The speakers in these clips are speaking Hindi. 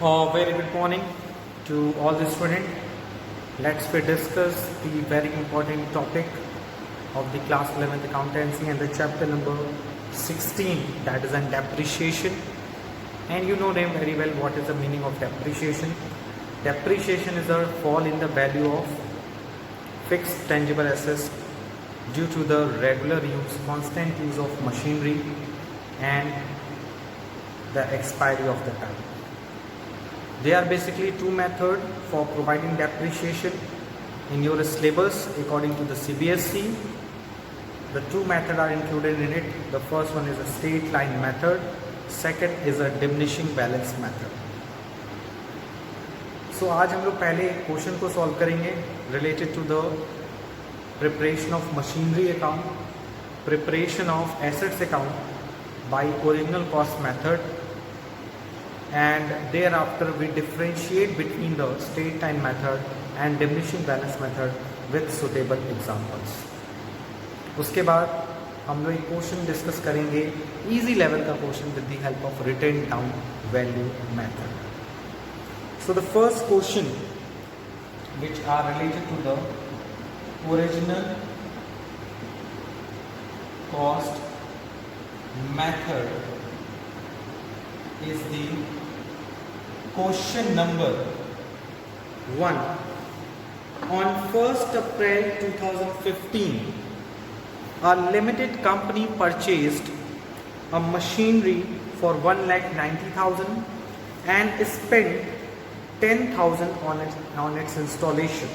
Very good morning to all the students. Let's discuss the very important topic of the class 11th accountancy and the chapter number 16, that is on depreciation. And you know very well what is the meaning of depreciation. Depreciation is a fall in the value of fixed tangible assets due to the regular use, constant use of machinery and the expiry of the time. There are basically two methods for providing depreciation in your syllabus according to the CBSE. The two methods are included in it. The first one is a straight line method. Second is a diminishing balance method. So आज हम लोग पहले क्वेश्चन को सॉल्व करेंगे related to the preparation of machinery account, preparation of assets account by original cost method, and thereafter we differentiate between the straight line method and diminishing balance method with suitable examples. उसके बाद हम लोग एक क्वेश्चन डिस्कस करेंगे इजी लेवल का question with the help of written down value method. So the first question which are related to the original cost method is the question number 1. On 1st April 2015, a limited company purchased a machinery for 1,90,000 and spent 10,000 on its installation.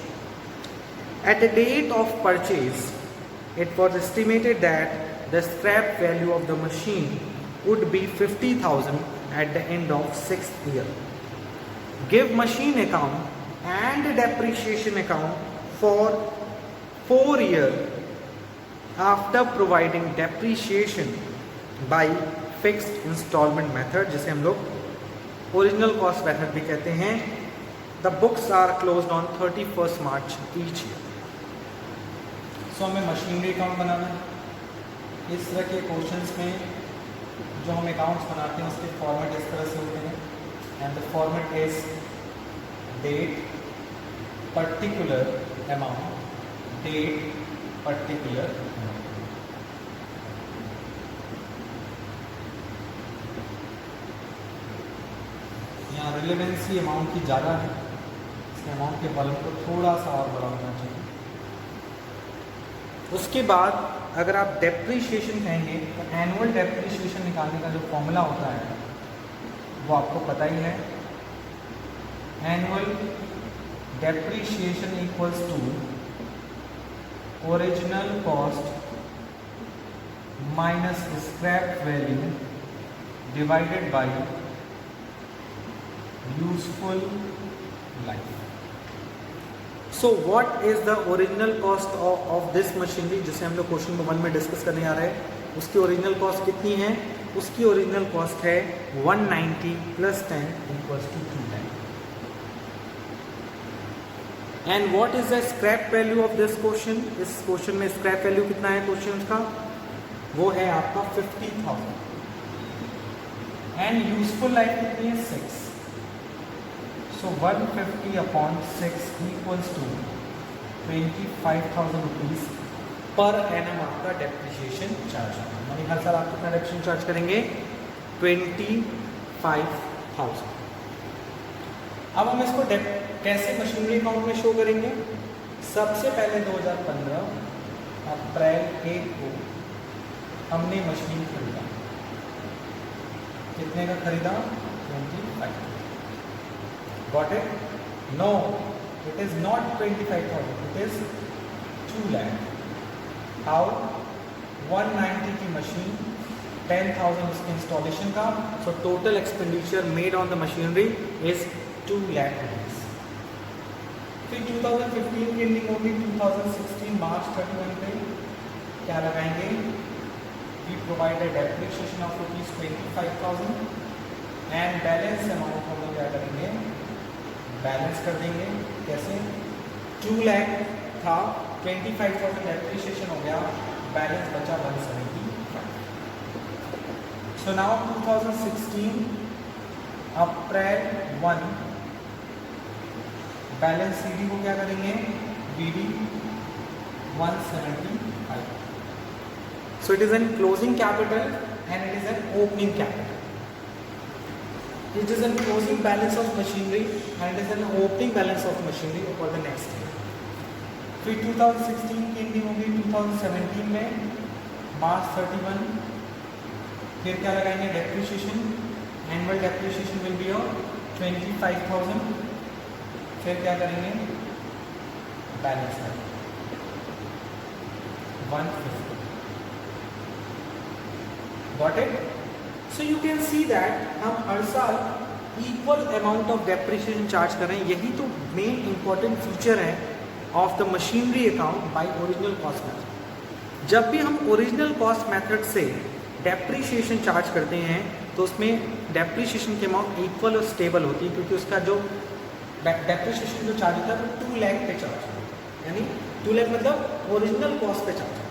At the date of purchase, it was estimated that the scrap value of the machine would be 50,000 at the end of 6th year. Give machine account and depreciation account for 4 years after providing depreciation by fixed installment method, जिसे हम लोग ओरिजिनल कॉस्ट मेथड भी कहते हैं. The books are closed on 31st March each year. So हमें मशीनरी अकाउंट बनाना है. इस तरह के क्वेश्चंस में जो हम अकाउंट्स बनाते हैं उसके फॉर्मेट इस तरह से होते हैं. And the format is date particular amount, date particular amount. यहाँ रिलेवेंसी अमाउंट की ज़्यादा है, इसके अमाउंट के वॉल्यूम को थोड़ा सा और बड़ा होना चाहिए. उसके बाद अगर आप डेप्रीशिएशन कहेंगे तो एनुअल डेप्रीशिएशन निकालने का जो फॉर्मूला होता है वो आपको पता ही है. Annual depreciation equals to original cost minus scrap value divided by useful life. So what is the original cost of this machinery, जिसे हम लोग क्वेश्चन नंबर 1 में डिस्कस करने आ रहे हैं. उसकी ओरिजिनल कॉस्ट कितनी है? उसकी ओरिजिनल कॉस्ट है 190 + 10 = 2 lakh. And what is the scrap value of this question? इस क्वेश्चन में स्क्रैप वैल्यू कितना है क्वेश्चन का? वो है आपका 50,000. एंड यूजफुल लाइफ कितनी है? 6. So 150 upon 6 equals to 25,000 rupees per annum आपका डेप्रिशिएशन चार्ज होगा. यानी हर साल आप कितना डेप्रिशिएशन चार्ज करेंगे? 25,000. अब हम इसको कैसे मशीनरी अकाउंट में शो करेंगे? सबसे पहले 2015 अप्रैल 1 को हमने मशीन खरीदा. कितने का खरीदा? 25. Got it? No, it is not 25,000. It is 2 lakh. How? 190 की मशीन, 10,000 उसके इंस्टॉलेशन का. So total expenditure made on the machinery is 2 lakh rupees. फिर 2015 की एंडिंग होगी 2016 मार्च 31 पे क्या लगाएंगे? We provided depreciation of ₹25,000 and balance amount हम लोग क्या करेंगे? बैलेंस कर देंगे. कैसे? 2 लाख था, 25,000 डेप्रिसिएशन हो गया, बैलेंस बचा 175. So now 2016 अप्रैल 1 बैलेंस CD को क्या करेंगे, BD 175. So it is an closing capital and it is an opening capital. It is a closing balance of machinery and it is an opening balance of machinery for the next year. फिर 2016 की एंडिंग होगी 2017 में मार्च 31. फिर क्या लगाएंगे, depreciation. Annual depreciation will B of 25,000. फिर क्या करेंगे, balance 150. Got it? So you can see that हम हर साल equal amount of depreciation charge कर रहे हैं. यही तो मेन इंपॉर्टेंट फीचर है of the machinery account by original cost method. जब भी हम ओरिजिनल कॉस्ट मेथड से डेप्रिसिएशन चार्ज करते हैं तो उसमें डेप्रिसिएशन की अमाउंट इक्वल और स्टेबल होती है, क्योंकि उसका जो डेप्रिसिएशन जो चार्ज होता है वो 2 लाख पे चार्ज होता है, यानी 2 लाख मतलब ओरिजिनल कॉस्ट पे चार्ज होता है.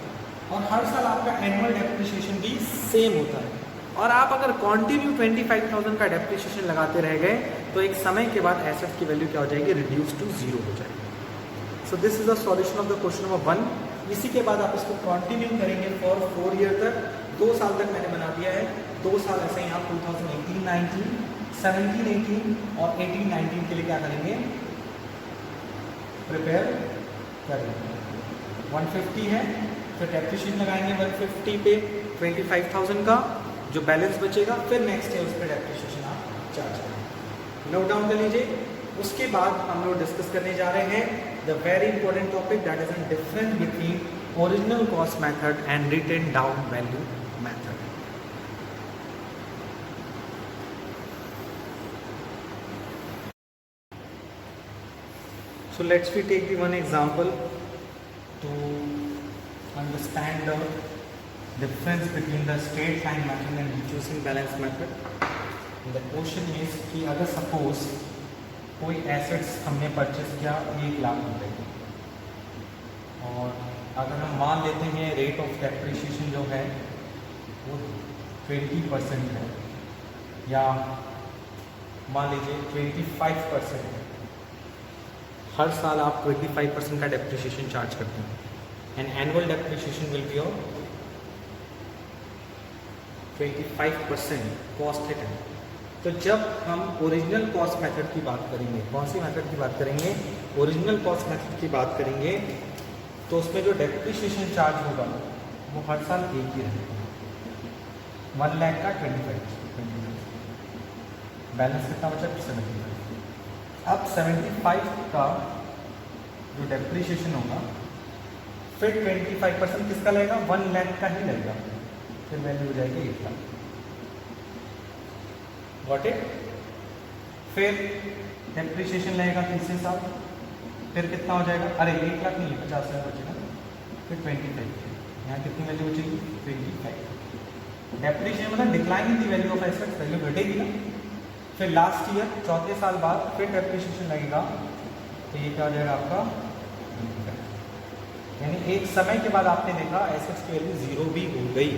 और हर साल आपका एनुअल डेप्रिसिएशन भी सेम होता है. और आप अगर कंटिन्यू 25,000 का डेप्रिसिएशन लगाते रह गए तो एक समय के बाद एसेट की वैल्यू क्या हो जाएगी, रिड्यूस टू 0 हो जाएगी. So this is the solution of the question number 1. इसी के बाद आप इसको कंटिन्यू करेंगे फॉर 4 ईयर तक. 2 साल तक मैंने बना दिया है. 2 साल ऐसे यहाँ 2018-19, 17-18 और 18-19 के लिए क्या करेंगे, प्रिपेयर करेंगे. 150 है, फिर डेप्रिसिएशन लगाएंगे 150 पे 25,000 का, जो बैलेंस बचेगा फिर नेक्स्ट ईयर उस पर डेप्रिसिएशन आप चार्ज करेंगे. नोट डाउन कर लीजिए. उसके बाद हम लोग डिस्कस करने जा रहे हैं the very important topic, that is the difference between original cost method and written down value method. So let's we take the one example to understand the difference between the straight line method and reducing balance method. And the question is कि अगर suppose कोई assets हमने purchase किया 1 लाख रुपए की, और अगर हम मान लेते हैं rate of depreciation जो है वो 20% है, या मान लीजिए 25% है. हर साल आप 25% का डेप्रिसिएशन चार्ज करते हैं and annual depreciation will B of 25% cost hit है. तो जब हम ओरिजिनल कॉस्ट मेथड की बात करेंगे, कौन सी मेथड की बात करेंगे, ओरिजिनल कॉस्ट मेथड की बात करेंगे, तो उसमें जो डेप्रिसिएशन चार्ज होगा वो हर साल एक ही रहेगा. 1 लाख का 25%. बैलेंस कितना बचा, 75. अब 75 का जो डेप्रिसिएशन होगा फिर 25% किसका लगेगा, 1 लाख का ही लगेगा. फिर वैल्यू हो जाएगी 1 लाख. Got it? फिर डेप्रिसिएशन लगेगा तीसरे साल, फिर कितना हो जाएगा, अरे 1 लाख नहीं, 50,000 बचेगा. फिर 25, यहाँ कितनी वैल्यू बचेगी, 25. डेप्रिसिएशन मतलब decline in the value of assets, value घटेगी ना. फिर लास्ट ईयर चौथे साल बाद फिर डेप्रिसिएशन लगेगा, तो ये क्या हो जाएगा आपका, यानी एक समय के बाद आपने देखा एसेट्स की वैल्यू 0 भी हो गई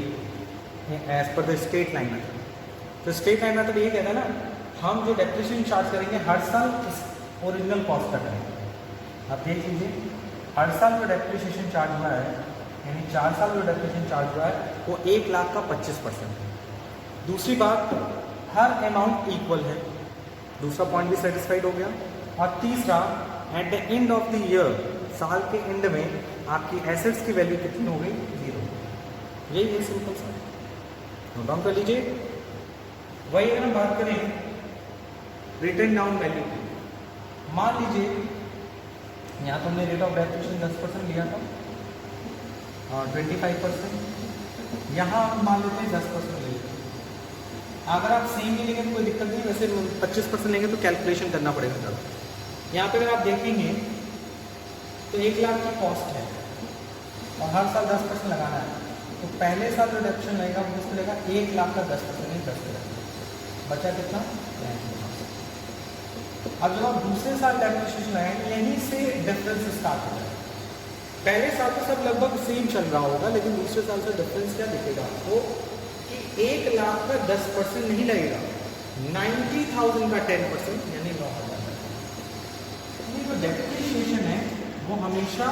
as per the straight line method. तो स्ट्रेट लाइन मेथड ये कहता है ना, हम जो डेप्रिसिएशन चार्ज करेंगे हर साल इस ओरिजिनल कॉस्ट का करेंगे. आप देख लीजिए, हर साल जो डेप्रिसिएशन चार्ज हुआ है, यानी 4 साल जो डेप्रिसिएशन चार्ज हुआ है वो 1 लाख का 25% है. दूसरी बात, हर अमाउंट इक्वल है. दूसरा पॉइंट भी सेटिस्फाइड हो गया. और तीसरा, eight the end of the year, साल के एंड में आपकी एसेट्स की वैल्यू कितनी हो गई, 0. यही है सिंपल सा. नोट डाउन कर लीजिए. वही अगर हम बात करें रिटन डाउन वैल्यू की, मान लीजिए यहाँ तो हमने रेट ऑफ डेप्रिसिएशन 10% लिया था और 25%, यहाँ हम मान लेते हैं 10% ले लेते हैं. अगर आप सेम ही लेंगे तो कोई दिक्कत नहीं, वैसे 25% लेंगे तो कैलकुलेशन करना पड़ेगा ज़्यादा. यहाँ पे अगर आप देखेंगे तो 1 लाख की कॉस्ट है और हर साल 10% लगाना है, तो पहले साल जो डेप्रिसिएशन लगेगा वो कितना लगेगा, 1 लाख का 10% नहीं 10%. बचा कितना, 9,000. अब जब आप दूसरे साल डेप्रिसिएशन लगाएंगे यहीं से डिफरेंस स्टार्ट हो जाएगा. पहले साल तो सब लगभग सेम चल रहा होगा, लेकिन दूसरे साल से डिफरेंस क्या दिखेगा आपको कि 1 लाख का 10% नहीं लगेगा, 90,000 का 10% यानी 9,000। ये जो डेप्रिसिएशन है वो हमेशा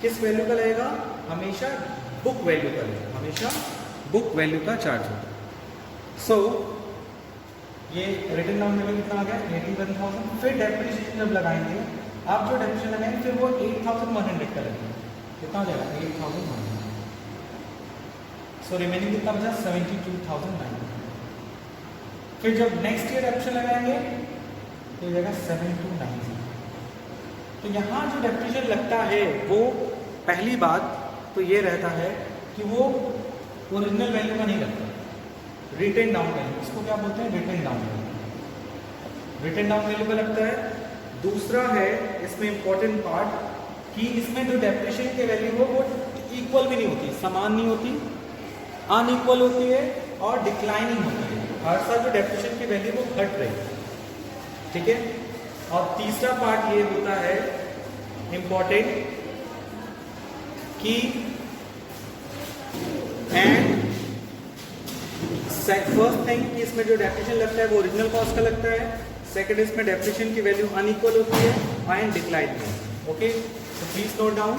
किस वैल्यू का लगेगा? हमेशा बुक वैल्यू का लगेगा, हमेशा बुक वैल्यू का चार्ज होगा। सो ये रिटर्न डाउन वैल्यू कितना आ गया? 81,000। फिर डेप्रिसिएशन जब लगाएंगे, आप जो डेप्रिसिएशन लगाएंगे फिर वो 8,100 का लगेगा। कितना हो जाएगा? 8,100। सो रिमेनिंग कितना बचा? 72,900। फिर जब नेक्स्ट ईयर डेप्रिसिएशन लगाएंगे तो ये जाएगा 7290। तो यहाँ जो डेप्रिसिएशन लगता है वो पहली बात तो ये रहता है कि वो ओरिजिनल वैल्यू का नहीं लगता, रिटर्न डाउन वैल्यू, इसको क्या बोलते हैं? Return down value, return down value का लगता है। दूसरा है इसमें इंपॉर्टेंट पार्ट कि इसमें जो डेप्रिसिएशन की वैल्यू हो वो इक्वल भी नहीं होती, समान नहीं होती, अनइक्वल होती है और डिक्लाइनिंग होती है। हर साल जो डेप्रिसिएशन की वैल्यू वो घट रही है, ठीक है। और तीसरा पार्ट ये होता है इंपॉर्टेंट कि एंड फर्स्ट थिंग कि इसमें जो डेप्रिसिएशन लगता है वो ओरिजिनल कॉस्ट का लगता है। सेकंड, इसमें डेप्रिसिएशन की वैल्यू अनइक्वल होती है एंड डिक्लाइन में। Okay, so please note down.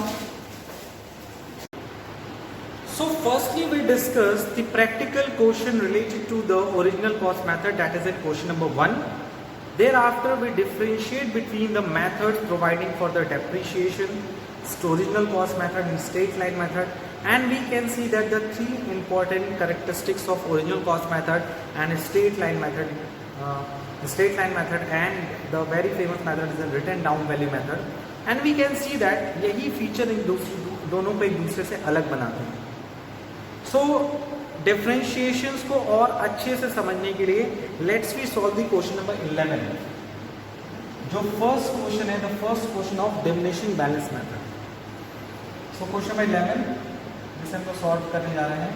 So firstly we discuss the practical question related to the original cost method, that is at question number 1. Thereafter we differentiate between the methods providing for the depreciation, original cost method and straight line method, and we can see that the three important characteristics of original cost method and straight line method, and the very famous method is the written down value method, and we can see that यही फीचर इन दोनों को एक दूसरे से अलग बनाते हैं। सो डिफरेंशिएशंस को और अच्छे से समझने के लिए let's we solve the question number 11। जो फर्स्ट क्वेश्चन है, the first question of diminishing balance method. So question number 11 जिसे हम लोग सॉल्व करने जा रहे हैं,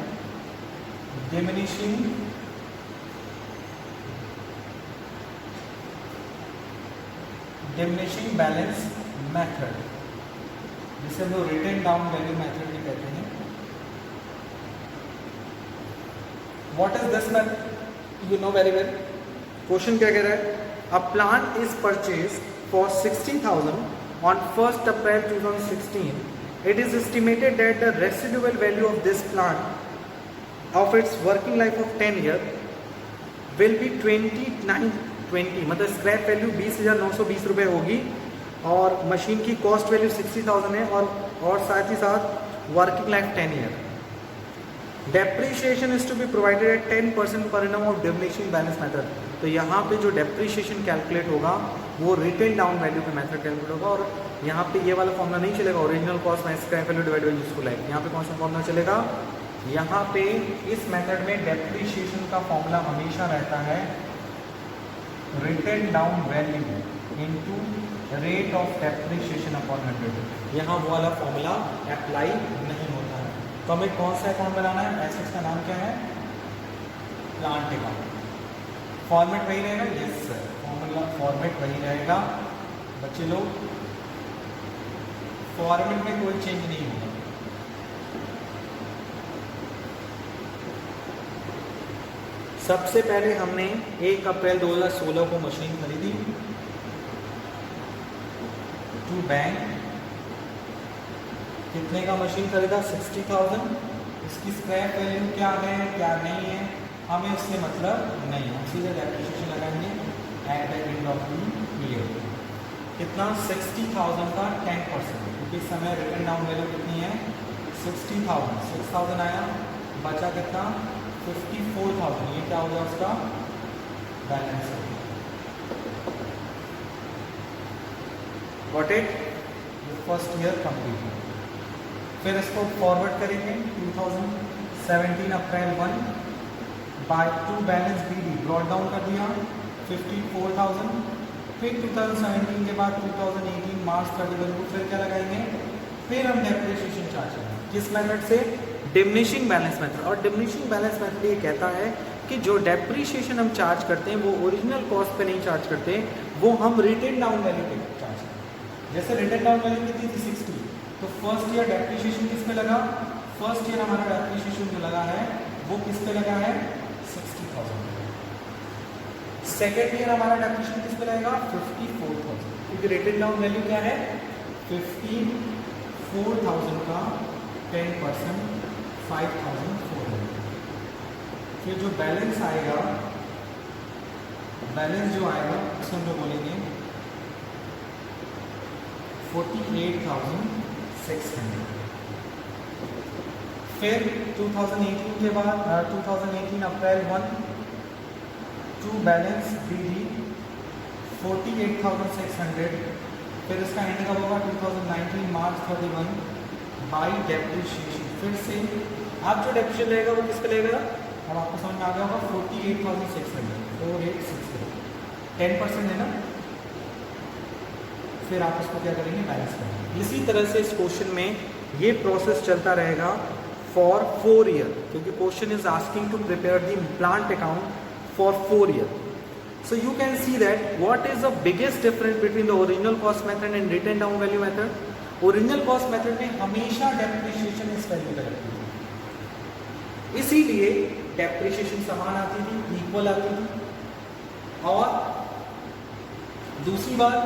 डिमिनिशिंग बैलेंस मेथड, जिसे हम लोग रिटन डाउन वैल्यू मेथड भी कहते हैं। What is this method? You know very well. Question क्या कह रहा है? A plant is purchased for 60,000 on 1st April 2016. It is estimated that the residual value of this plant of its working life of 10 years will be 2920, मतलब स्क्रैप वैल्यू 20,920 रुपये होगी और मशीन की कॉस्ट वैल्यू 60,000 है और साथ ही साथ working life 10 year. Depreciation is to be provided at 10% per annum of diminishing balance method. तो यहाँ पे जो डेप्रीशिएशन कैलकुलेट होगा वो रिटन डाउन वैल्यू पे मेथड कैलकुलेट होगा और यहाँ पे ये वाला फॉर्मूला नहीं चलेगा, original cost minus scrap value divided by useful life. यहाँ पे कौन सा फॉर्मूला चलेगा? यहाँ पे इस मेथड में डेप्रीशिएशन का फॉर्मूला हमेशा रहता है written down value into rate of depreciation upon 100। यहाँ वो वाला फॉर्मूला अप्लाई नहीं होता है। तो हमें कौन सा अकाउंट बनाना है? एसेट्स का नाम क्या है? Plant account. फॉर्मेट वही रहेगा? यस सर, फॉर्मूला फॉर्मेट वही रहेगा। बच्चे लोग, फॉर्मेट में कोई चेंज नहीं होगा। सबसे पहले हमने 1 अप्रैल 2016 को मशीन खरीदी टू बैंक। कितने का मशीन खरीदा? 60,000। इसकी स्क्रैप वैल्यू क्या है क्या नहीं है हमें उससे मतलब नहीं, हम सीधे डेप्रिसिएशन लगाएंगे eight the end of the year. कितना? 60,000 का 10%, क्योंकि इस समय रिटन डाउन वैल्यू कितनी है? 60,000। 6,000 आया, बचा कितना? 54,000। ये क्या हो गया? उसका बैलेंस है। Got it? First year complete. फिर इसको फॉरवर्ड करेंगे 2017 अप्रैल 1 by two balance BD brought down कर दिया 54,000। फिर 2017 के बाद 2018 मार्च 31 को फिर क्या लगाएंगे? फिर हम डेप्रिसिएशन चार्ज करेंगे। किस मेथड से? Diminishing balance method. और डिमिनिशिंग बैलेंस मेथड ये कहता है कि जो डेप्रिसिएशन हम चार्ज करते हैं वो ओरिजिनल कॉस्ट पे नहीं चार्ज करते, वो हम रिटन डाउन वैल्यू पे चार्ज करते हैं। जैसे रिटन डाउन वैल्यू कितनी थी? 60। तो फर्स्ट ईयर डेप्रिसिएशन किस पे लगा? फर्स्ट ईयर हमारा डेप्रिसिएशन जो लगा है वो किस पे लगा है? 60,000। सेकेंड ईयर हमारा डेप्रिसिएशन किस पे लगेगा 54,000, क्योंकि रेटेड डाउन वैल्यू क्या है 54,000 का 10% 5,400। फिर जो बैलेंस आएगा, बैलेंस जो आएगा उसको हम लोग बोलेंगे 48,600। फिर 2018 के बाद 2018 अप्रैल 1 टू बैलेंस BD 48,600। फिर इसका एंड कब होगा 2019 मार्च 31 बाई डेप्रिशिएशन। फिर से आप जो डेप्रिशिएशन लेगा वो किस पे लेगा, अब आपको समझ में आ गया होगा 48,600 10% है ना। फिर आप इसको क्या करेंगे बैलेंस करेंगे। इसी तरह से इस क्वेश्चन में ये प्रोसेस चलता रहेगा फॉर 4 ईयर, क्योंकि question is asking to prepare the plant account for 4 year. So you can see that what is the biggest difference between the original cost method and written down value method. Original cost method में हमेशा depreciation इस वैल्यू पे लगती थी, इसीलिए depreciation समान आती थी, इक्वल आती थी। और दूसरी बात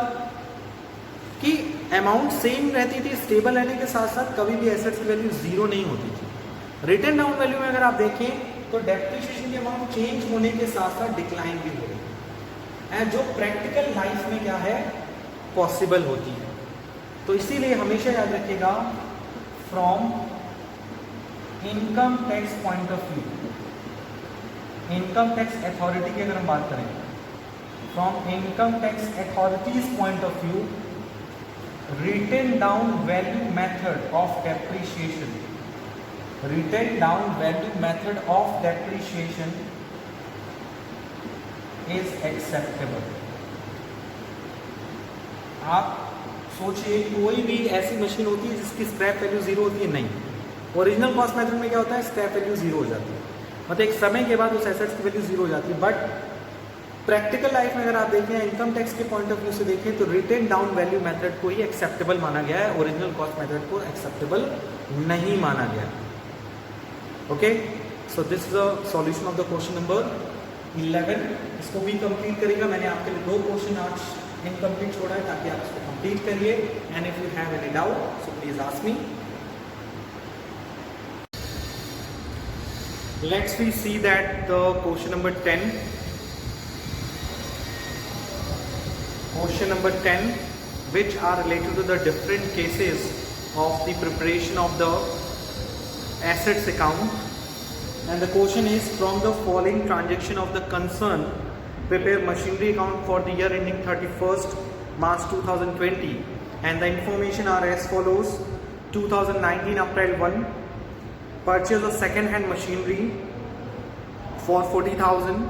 कि अमाउंट सेम रहती थी, स्टेबल रहने के साथ साथ कभी भी एसेट्स की वैल्यू जीरो नहीं होती थी। रिटन डाउन वैल्यू में अगर आप देखें तो डेप्रिसिएशन की अमाउंट चेंज होने के साथ साथ डिक्लाइन भी हो रही है, एंड जो प्रैक्टिकल लाइफ में क्या है पॉसिबल होती है। तो इसीलिए हमेशा याद रखिएगा from income tax point of view, income tax authority की अगर हम बात करें, from income tax authorities point of view written down value method of depreciation, written down value method of depreciation is acceptable। आप सोचिए कोई भी ऐसी मशीन होती है जिसकी स्क्रैप वैल्यू जीरो होती है, नहीं। ओरिजिनल कॉस्ट मेथड में क्या होता है स्क्रैप वैल्यू जीरो हो जाती है, मतलब एक समय के बाद उस एसेट्स की वैल्यू जीरो हो जाती है। बट प्रैक्टिकल लाइफ में अगर आप देखें, इनकम टैक्स के पॉइंट ऑफ व्यू से देखें तो रिटेन डाउन वैल्यू मेथड को ही एक्सेप्टेबल माना गया है, ओरिजिनल कॉस्ट मेथड को एक्सेप्टेबल नहीं माना गया। Okay, so this is the solution of the question number 11। इसको भी कंप्लीट करिएगा। मैंने आपके लिए 2 क्वेश्चन आज इनकम्प्लीट छोड़ा है ताकि आप इसको कंप्लीट करिए। And if you have any doubt so please ask me. Let's we see that the question number 10। Question number 10, which are related to the different cases of the preparation of the assets account, and the question is from the following transaction of the concern prepare machinery account for the year ending 31st March 2020, and the information are as follows: 2019 April 1 purchase of second hand machinery for 40,000,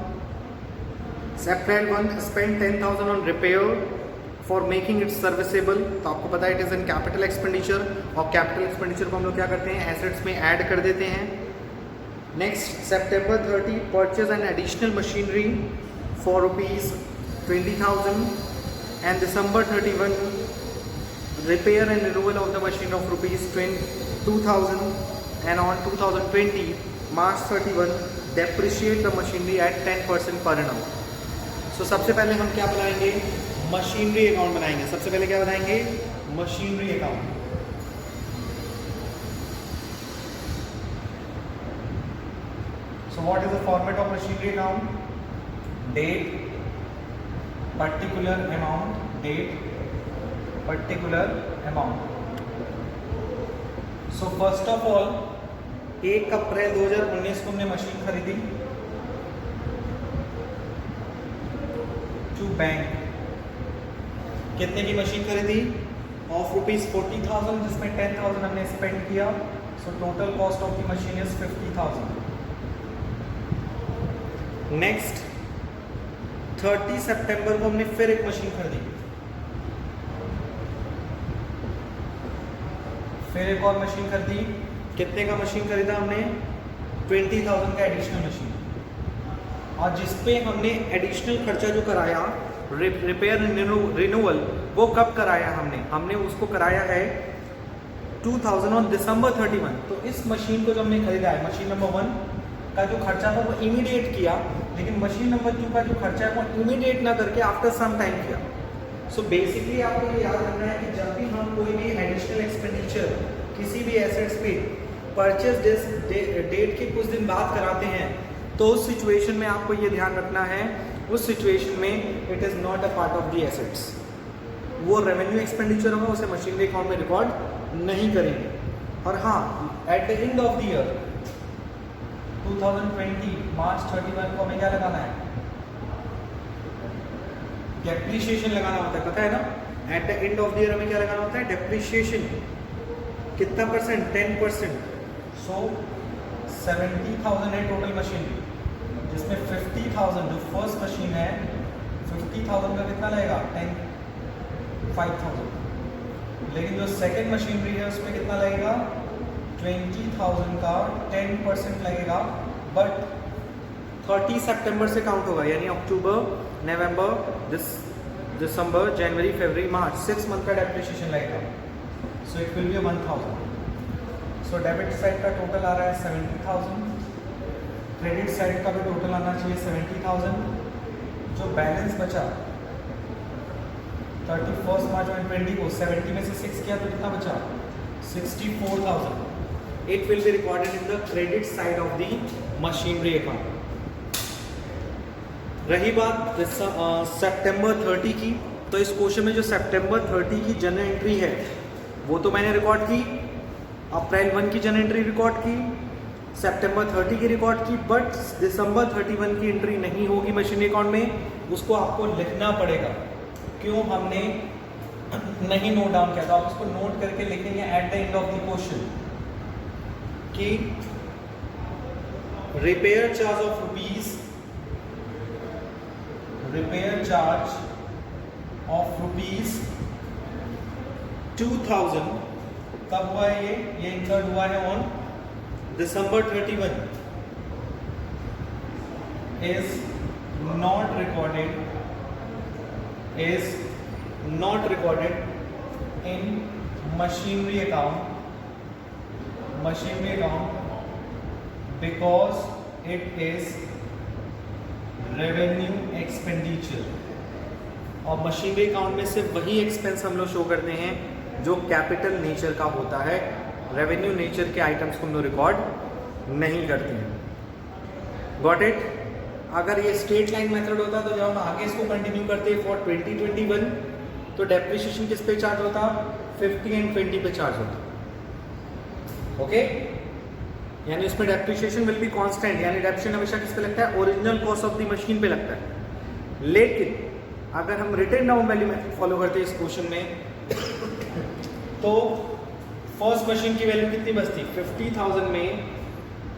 April 1 spend 10,000 on repair for making it serviceable। तो आपको पता है it is an capital expenditure, और कैपिटल एक्सपेंडिचर को हम लोग क्या करते हैं एसेट्स में ऐड कर देते हैं। Next September 30 purchase an additional machinery for ₹20,000, and December 31 repair and renewal of the machine of ₹2,000, and on 2020 March 31 depreciate the machinery at 10% पर annum। तो सबसे पहले हम क्या बनाएंगे मशीनरी अकाउंट बनाएंगे। सबसे पहले क्या बनाएंगे machinery account. So what is the format of machinery account? Date particular amount, date particular amount. So first of all 1 April 2019 को हमने मशीन खरीदी टू बैंक। कितने की मशीन खरीदी? ऑफ ₹40,000, जिसमें 10,000 हमने स्पेंड किया। So total cost of the machine is 50,000। Next 30 सितंबर को हमने फिर एक मशीन खरीदी, फिर एक और मशीन खरीदी। कितने का मशीन खरीदा हमने? 20,000 का एडिशनल मशीन, और जिसपे हमने एडिशनल खर्चा जो कराया रिपेयर रिन्यूअल, वो कब कराया हमने उसको कराया है 2000 ऑन December 31। तो इस मशीन को जो हमने खरीदा है, मशीन नंबर 1 का जो खर्चा था वो इमीडिएट किया लेकिन मशीन नंबर 2 का जो खर्चा है वो इमीडिएट ना करके आफ्टर सम टाइम किया। सो बेसिकली आपको ये याद रखना है कि जब भी हम कोई भी एडिशनल एक्सपेंडिचर किसी भी एसेट्स पे परचेज डेट के कुछ दिन बाद कराते हैं, तो उस सिचुएशन में आपको ये ध्यान रखना है, उस सिचुएशन में it is not a part of the assets, वो रेवेन्यू एक्सपेंडिचर होगा, उसे मशीनरी अकाउंट में रिकॉर्ड नहीं करेंगे। और हाँ, eight the end of the year 2020 मार्च 31 को हमें क्या लगाना है, डेप्रिसिएशन लगाना होता है, पता है ना। Eight the end of the year हमें क्या लगाना होता है, डेप्रिसिएशन। कितना परसेंट, 10%। सो 70,000 है टोटल मशीनरी, जिसमें 50,000 जो फर्स्ट मशीन है 50,000 का कितना लगेगा, 5,000। लेकिन जो सेकेंड मशीनरी है उसमें कितना लगेगा, 20,000 का 10% लगेगा, बट 30 सितंबर से काउंट होगा, यानी अक्टूबर, नवंबर, दिसंबर, जनवरी, फरवरी, मार्च, 6 मंथ का डेप्रिसिएशन लगेगा। So it will be 1,000। So debit side का टोटल आ रहा है 70,000, क्रेडिट साइड का भी टोटल आना चाहिए 70,000। जो बैलेंस बचा 31 मार्च 2020 को 70 में से 6 किया तो कितना बचा, 64,000। It will be recorded in the credit side of the machinery account. रही बात सितंबर 30 की, तो इस क्वेश्चन में जो सितंबर 30 की जनरल एंट्री है वो तो मैंने रिकॉर्ड की, अप्रैल 1 की जनरल एंट्री रिकॉर्ड की, सितंबर 30 की रिकॉर्ड की, बट दिसंबर 31 की एंट्री नहीं होगी मशीनरी अकाउंट में, उसको आपको लिखना पड़ेगा। क्यों हमने नहीं नोट डाउन किया, तो आप उसको नोट करके लिखेंगे at the end of the question कि repair charge of rupees, repair charge of rupees 2,000 कब हुआ है, ये इंकर्ड हुआ है on December 31, is not recorded in machinery account because it is revenue expenditure। और मशीनरी अकाउंट में सिर्फ वही एक्सपेंस हम लोग शो करते हैं जो कैपिटल नेचर का होता है, रेवेन्यू नेचर के आइटम्स को हम लोग रिकॉर्ड नहीं करते हैं। Got it. अगर ये स्ट्रेट लाइन मेथड होता तो जब हम आगे इसको कंटिन्यू करते फॉर 2021 तो डेप्रिसिएशन किस पे चार्ज होता, 50 एंड 20 पे चार्ज होता। ओके, यानी उसमें डेप्रिसिएशन विल बी कांस्टेंट, यानी डेप्रिसिएशन हमेशा किस पे लगता है, original cost of the machine पे लगता है। लेकिन अगर हम written down value method follow करते हैं इस क्वेश्चन में तो फर्स्ट मशीन की वैल्यू कितनी बचती, 50,000 में,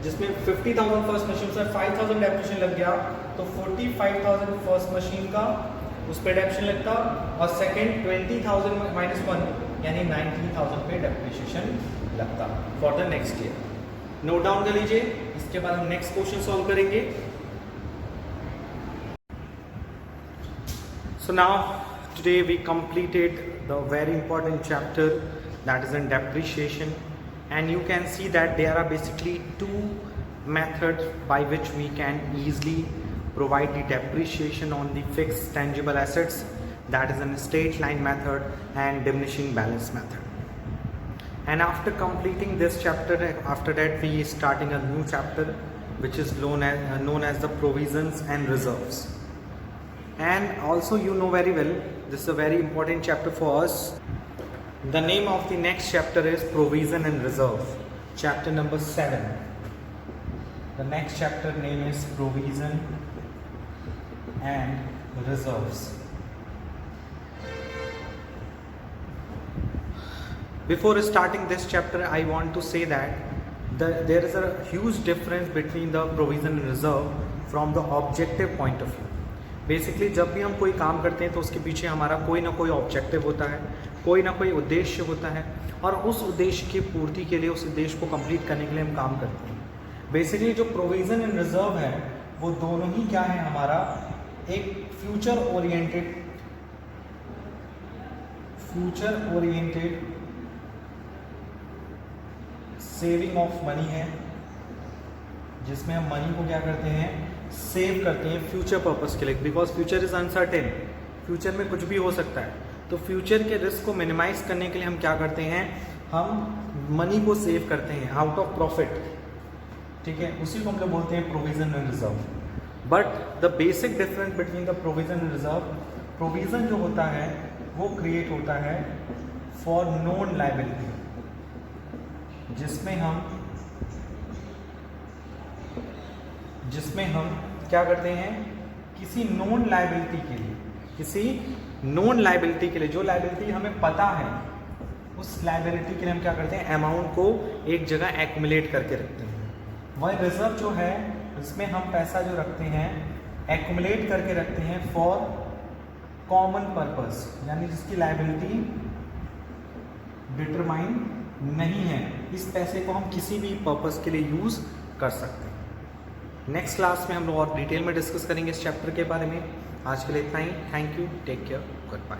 जिसमें 50,000 फर्स्ट मशीन से 5,000 डेप्रिसिएशन लग गया तो 45,000 फर्स्ट मशीन का उस पर डेप्रिसिएशन लगता, और सेकंड 20,000 -1 यानी 19,000 पे डेप्रिसिएशन लगता for the next year. Note down कर लीजिए, इसके बाद हम नेक्स्ट क्वेश्चन सॉल्व करेंगे। So now today we completed the very important chapter, that is in depreciation, and you can see that there are basically two methods by which we can easily provide the depreciation on the fixed tangible assets, that is in straight line method and diminishing balance method. And after completing this chapter, after that we are starting a new chapter which is known as the provisions and reserves. And also you know very well, this is a very important chapter for us. The name of the next chapter is provision and reserve, chapter number 7. The next chapter name is provision and reserves. Before starting this chapter, I want to say that there is a huge difference between the provision and reserve from the objective point of view. Basically जब भी हम कोई काम करते हैं तो उसके पीछे हमारा कोई ना कोई ऑब्जेक्टिव होता है, कोई ना कोई उद्देश्य होता है, और उस उद्देश्य की पूर्ति के लिए, उस उद्देश्य को कंप्लीट करने के लिए हम काम करते हैं। बेसिकली जो प्रोविज़न एंड रिजर्व है वो दोनों ही क्या है, हमारा एक future oriented saving of money है, जिसमें हम मनी को क्या करते हैं, सेव करते हैं फ्यूचर पर्पस के लिए, because future is uncertain, future में कुछ भी हो सकता है। तो फ्यूचर के रिस्क को मिनिमाइज करने के लिए हम क्या करते हैं, हम मनी को सेव करते हैं आउट ऑफ प्रॉफिट, ठीक है, उसी को हम लोग बोलते हैं provision and reserve. But the basic difference between the provision and reserve, provision जो होता है वो क्रिएट होता है फॉर नोन लायबिलिटी, जिसमें हम क्या करते हैं, किसी नोन लायबिलिटी के लिए, किसी नोन लायबिलिटी के लिए, जो लायबिलिटी हमें पता है, उस लायबिलिटी के लिए हम क्या करते हैं, अमाउंट को एक जगह एक्यूमुलेट करके रखते हैं। वही रिजर्व जो है इसमें हम पैसा जो रखते हैं एक्यूमुलेट करके रखते हैं फॉर कॉमन पर्पस, यानी जिसकी लायबिलिटी डिटरमाइन नहीं है, इस पैसे को हम किसी भी पर्पस के लिए यूज कर सकते हैं। नेक्स्ट क्लास में हम लोग और डिटेल में डिस्कस करेंगे इस चैप्टर के बारे में। आज के लिए इतना ही। Thank you, take care, good bye.